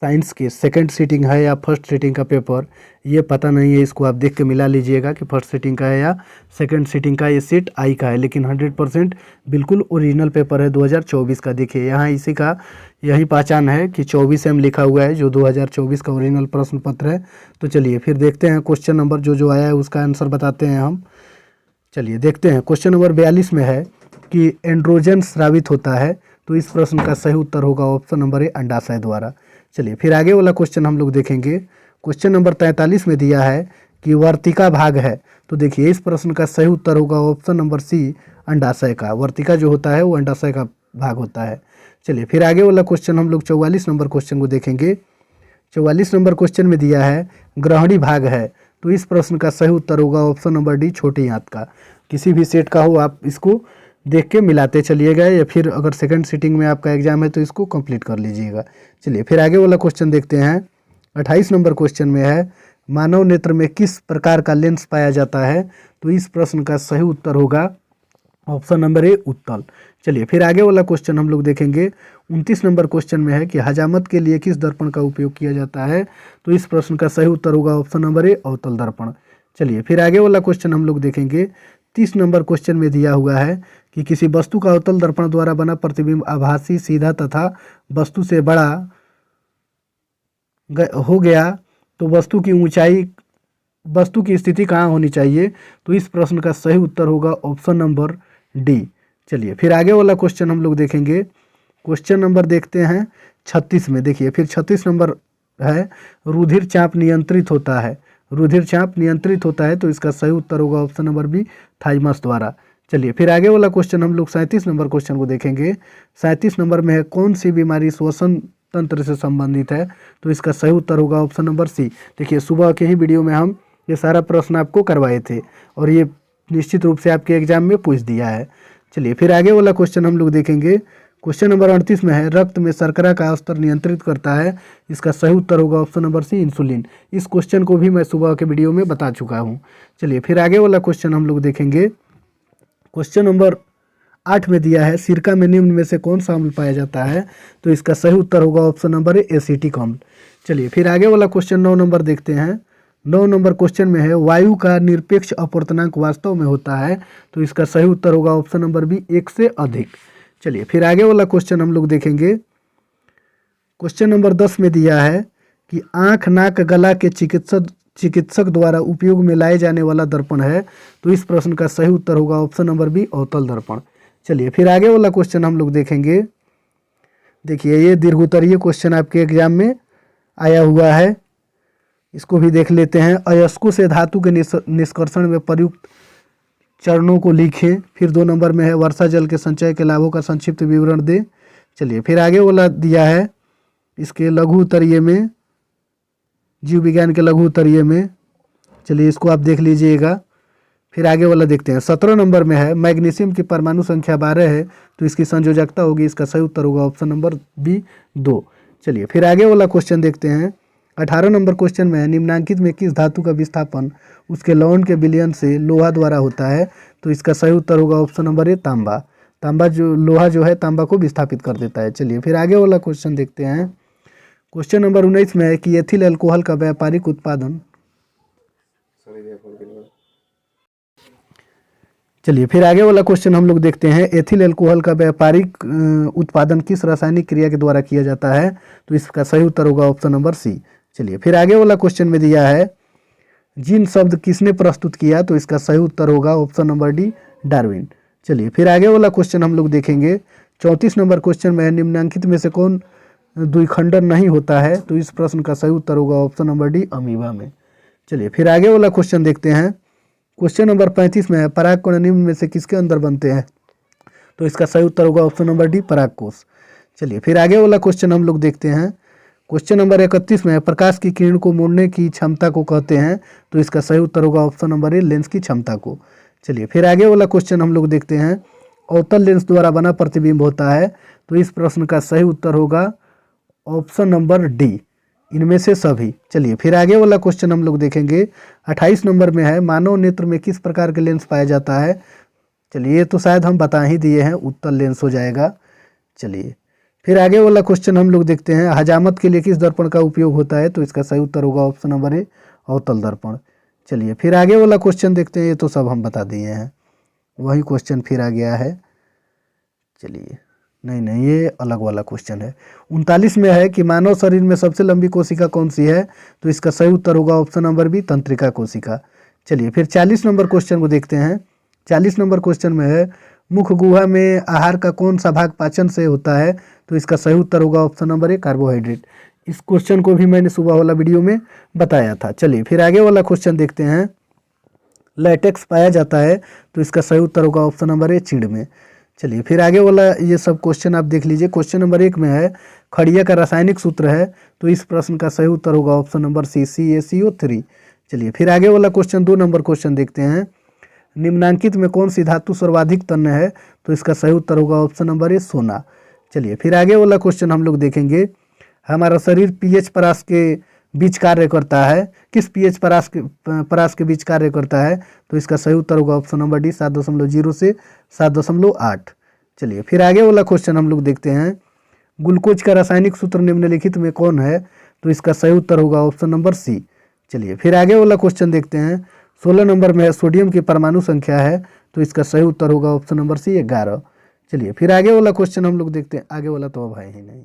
Science के second seating है या फर्स्ट सीटिंग का पेपर, ये पता नहीं है। इसको आप देख के मिला लीजिएगा कि फर्स्ट सीटिंग का है या सेकंड सीटिंग का। ये सीट आई का है, लेकिन 100% बिल्कुल ओरिजिनल पेपर है 2024 का। देखिए यहाँ इसी का यही पहचान है कि 24M लिखा हुआ है, जो 2024 का ओरिजिनल प्रश्न पत्र है। तो चलिए फिर देखते हैं क्वेश्चन नंबर जो आया है उसका आंसर बताते हैं हम। चलिए देखते हैं क्वेश्चन नंबर 42 में है कि एंड्रोजन स्रावित होता है। तो इस प्रश्न का सही उत्तर होगा ऑप्शन नंबर ए, अंडाशय द्वारा। चलिए फिर आगे वाला क्वेश्चन हम लोग देखेंगे। क्वेश्चन नंबर 43 में दिया है कि वर्तिका भाग है। तो देखिए इस प्रश्न का सही उत्तर होगा ऑप्शन नंबर सी, अंडाशय का। वर्तिका जो होता है वो अंडाशय का भाग होता है। चलिए फिर आगे वाला क्वेश्चन हम लोग 44 नंबर क्वेश्चन को देखेंगे। 44 नंबर क्वेश्चन में दिया है ग्रहणी भाग है। तो इस प्रश्न का सही उत्तर होगा ऑप्शन नंबर डी, छोटी आंत का। किसी भी सेट का हो आप इसको देख के मिलाते चलिएगा, या फिर अगर सेकंड सीटिंग में आपका एग्जाम है तो इसको कंप्लीट कर लीजिएगा। चलिए फिर आगे वाला क्वेश्चन देखते हैं। 28 नंबर क्वेश्चन में है मानव नेत्र में किस प्रकार का लेंस पाया जाता है। तो इस प्रश्न का सही उत्तर होगा ऑप्शन नंबर ए, उत्तल। चलिए फिर आगे वाला क्वेश्चन हम लोग देखेंगे। 29 नंबर क्वेश्चन में है कि हजामत के लिए किस दर्पण का उपयोग किया जाता है। तो इस प्रश्न का सही उत्तर होगा ऑप्शन नंबर ए, अवतल दर्पण। चलिए फिर आगे वाला क्वेश्चन हम लोग देखेंगे। 30 नंबर क्वेश्चन में दिया हुआ है कि किसी वस्तु का अवतल दर्पण द्वारा बना प्रतिबिंब आभासी, सीधा तथा वस्तु से बड़ा हो गया तो वस्तु की ऊंचाई, वस्तु की स्थिति कहाँ होनी चाहिए। तो इस प्रश्न का सही उत्तर होगा ऑप्शन नंबर डी। चलिए फिर आगे वाला क्वेश्चन हम लोग देखेंगे। क्वेश्चन नंबर देखते हैं 36 में। देखिए फिर 36 नंबर है रुधिर चाप नियंत्रित होता है। रुधिर चाप नियंत्रित होता है, तो इसका सही उत्तर होगा ऑप्शन नंबर बी, थाइमस द्वारा। चलिए फिर आगे वाला क्वेश्चन हम लोग 37 नंबर क्वेश्चन को देखेंगे। 37 नंबर में है कौन सी बीमारी श्वसन तंत्र से संबंधित है। तो इसका सही उत्तर होगा ऑप्शन नंबर सी। देखिए सुबह के ही वीडियो में हम ये सारा प्रश्न आपको करवाए थे और ये निश्चित रूप से आपके एग्जाम में पूछ दिया है। चलिए फिर आगे वाला क्वेश्चन हम लोग देखेंगे। क्वेश्चन नंबर 38 में है रक्त में शर्करा का स्तर नियंत्रित करता है। इसका सही उत्तर होगा ऑप्शन नंबर सी, इंसुलिन। इस क्वेश्चन को भी मैं सुबह के वीडियो में बता चुका हूँ। चलिए फिर आगे वाला क्वेश्चन हम लोग देखेंगे। क्वेश्चन नंबर 8 में दिया है सिरका में निम्न में से कौन सा अम्ल पाया जाता है। तो इसका सही उत्तर होगा ऑप्शन नंबर ए, एसिटिक अम्ल। चलिए फिर आगे वाला क्वेश्चन 9 नंबर देखते हैं। 9 नंबर क्वेश्चन में है वायु का निरपेक्ष अपवर्तनांक वास्तव में होता है। तो इसका सही उत्तर होगा ऑप्शन नंबर बी, 1 से अधिक। चलिए फिर आगे वाला क्वेश्चन हम लोग देखेंगे। क्वेश्चन नंबर 10 में दिया है कि आँख, नाक, गला के चिकित्सक द्वारा उपयोग में लाए जाने वाला दर्पण है। तो इस प्रश्न का सही उत्तर होगा ऑप्शन नंबर बी, अवतल दर्पण। चलिए फिर आगे वाला क्वेश्चन हम लोग देखेंगे। देखिए ये दीर्घोत्तरीय क्वेश्चन आपके एग्जाम में आया हुआ है, इसको भी देख लेते हैं। अयस्कों से धातु के निष्कर्षण में प्रयुक्त चरणों को लिखें। फिर 2 नंबर में है वर्षा जल के संचय के लाभों का संक्षिप्त विवरण दें। चलिए फिर आगे वाला दिया है इसके लघु उत्तरीय में, जीव विज्ञान के लघु उत्तरीय में। चलिए इसको आप देख लीजिएगा। फिर आगे वाला देखते हैं। 17 नंबर में है मैग्नीशियम की परमाणु संख्या 12 है। तो इसकी संयोजकता होगी, इसका सही उत्तर होगा ऑप्शन नंबर बी, 2। चलिए फिर आगे वाला क्वेश्चन देखते हैं। 18 नंबर क्वेश्चन में है निम्नांकित में किस धातु का विस्थापन उसके लवण के विलयन से लोहा द्वारा होता है। तो इसका सही उत्तर होगा ऑप्शन नंबर ए, तांबा। तांबा जो लोहा जो है तांबा को विस्थापित कर देता है। चलिए फिर आगे वाला क्वेश्चन देखते हैं। क्वेश्चन नंबर 19 में है कि एथिल अल्कोहल का व्यापारिक उत्पादन, चलिए फिर आगे वाला क्वेश्चन हम लोग देखते हैं। एथिल अल्कोहल का व्यापारिक उत्पादन किस रासायनिक क्रिया के द्वारा किया जाता है। तो इसका सही उत्तर होगा ऑप्शन नंबर सी। चलिए फिर आगे वाला क्वेश्चन में दिया है जीन शब्द किसने प्रस्तुत किया। तो इसका सही उत्तर होगा ऑप्शन नंबर डी, डार्विन। चलिए फिर आगे वाला क्वेश्चन हम लोग देखेंगे। 34 नंबर क्वेश्चन में है निम्नांकित में से कौन द्विखंडन नहीं होता है। तो इस प्रश्न का सही उत्तर होगा ऑप्शन नंबर डी, अमीबा में। चलिए फिर आगे वाला क्वेश्चन देखते हैं। क्वेश्चन नंबर 35 में है परागकण निम्न में से किसके अंदर बनते हैं। तो इसका सही उत्तर होगा ऑप्शन नंबर डी, परागकोश। चलिए फिर आगे वाला क्वेश्चन हम लोग देखते हैं। क्वेश्चन नंबर 31 में है प्रकाश की किरण को मोड़ने की क्षमता को कहते हैं। तो इसका सही उत्तर होगा ऑप्शन नंबर ए, लेंस की क्षमता को। चलिए फिर आगे वाला क्वेश्चन हम लोग देखते हैं। अवतल लेंस द्वारा बना प्रतिबिंब होता है। तो इस प्रश्न का सही उत्तर होगा ऑप्शन नंबर डी, इनमें से सभी। चलिए फिर आगे वाला क्वेश्चन हम लोग देखेंगे। 28 नंबर में है मानव नेत्र में किस प्रकार के लेंस पाया जाता है। चलिए ये तो शायद हम बता ही दिए हैं, उत्तल लेंस हो जाएगा। चलिए फिर आगे वाला क्वेश्चन हम लोग देखते हैं, हजामत के लिए किस दर्पण का उपयोग होता है? तो इसका सही उत्तर होगा ऑप्शन नंबर ए, अवतल दर्पण। चलिए फिर आगे वाला क्वेश्चन देखते हैं, ये तो सब हम बता दिए हैं, वही क्वेश्चन फिर आ गया है। चलिए नहीं ये अलग वाला क्वेश्चन है। 39 में है कि मानव शरीर में सबसे लंबी कोशिका कौन सी है? तो इसका सही उत्तर होगा ऑप्शन नंबर बी, तंत्रिका कोशिका। चलिए फिर 40 नंबर क्वेश्चन को देखते हैं। 40 नंबर क्वेश्चन में है, मुख गुहा में आहार का कौन सा भाग पाचन से होता है? तो इसका सही उत्तर होगा ऑप्शन नंबर ए, कार्बोहाइड्रेट। इस क्वेश्चन को भी मैंने सुबह वाला वीडियो में बताया था। चलिए फिर आगे वाला क्वेश्चन देखते हैं, लैटेक्स पाया जाता है? तो इसका सही उत्तर होगा ऑप्शन नंबर ए, चीड़ में। चलिए फिर आगे वाला ये सब क्वेश्चन आप देख लीजिए। क्वेश्चन नंबर 1 में है, खड़िया का रासायनिक सूत्र है? तो इस प्रश्न का सही उत्तर होगा ऑप्शन नंबर सी, CaCO3। चलिए फिर आगे वाला क्वेश्चन 2 नंबर क्वेश्चन देखते हैं, निम्नांकित में कौन सी धातु सर्वाधिक तन्य है? तो इसका सही उत्तर होगा ऑप्शन नंबर ए, सोना। चलिए फिर आगे वाला क्वेश्चन हम लोग देखेंगे, हमारा शरीर पीएच परास के बीच कार्य करता है? किस पीएच परास के बीच कार्य करता है? तो इसका सही उत्तर होगा ऑप्शन नंबर डी, 7.0 से 7.8। चलिए फिर आगे वाला क्वेश्चन हम लोग देखते हैं, ग्लूकोज का रासायनिक सूत्र निम्नलिखित में कौन है? तो इसका सही उत्तर होगा ऑप्शन नंबर सी। चलिए फिर आगे वाला क्वेश्चन देखते हैं, 16 नंबर में है, सोडियम की परमाणु संख्या है? तो इसका सही उत्तर होगा ऑप्शन नंबर सी, 11। चलिए फिर आगे वाला क्वेश्चन हम लोग देखते हैं, आगे वाला तो अब है ही नहीं।